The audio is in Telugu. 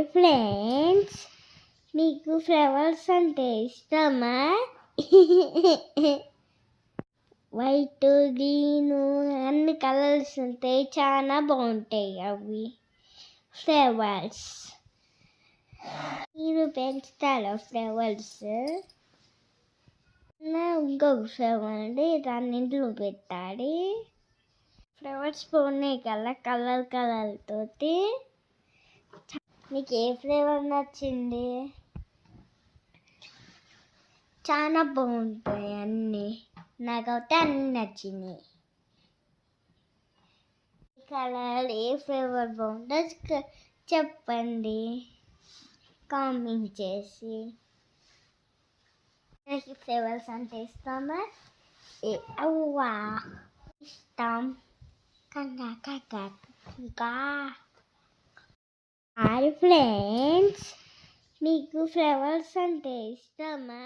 హాయ్ ఫ్రెండ్స్, మీకు ఫ్లవర్స్ అంటే ఇష్టమా? వైట్, గ్రీన్ అన్ని కలర్స్ ఉంటాయి, చాలా బాగుంటాయి అవి ఫ్లవర్స్. మీరు పెంచుతారా ఫ్లవర్స్? ఇంకొక ఫ్లవర్ అండి, దాన్ని ఇంట్లో పెట్టాలి. ఫ్లవర్స్ బాగున్నాయి కదా, కలర్ తోటి. మీకు ఏ ఫ్లేవర్ నచ్చింది? చాలా బాగుంటాయి అన్నీ, నాకైతే అన్నీ నచ్చినాయి. కలర్ ఏ ఫ్లేవర్ బాగుంటుందో చెప్పండి కామెంట్ చేసి. నాకు ఫ్లేవర్స్ అంటే ఇష్టమా? అవ్వా ఇష్టం ఇంకా. హాయ్ ఫ్రెండ్స్, మీకు ఫ్లవర్స్ అంటే ఇష్టమా?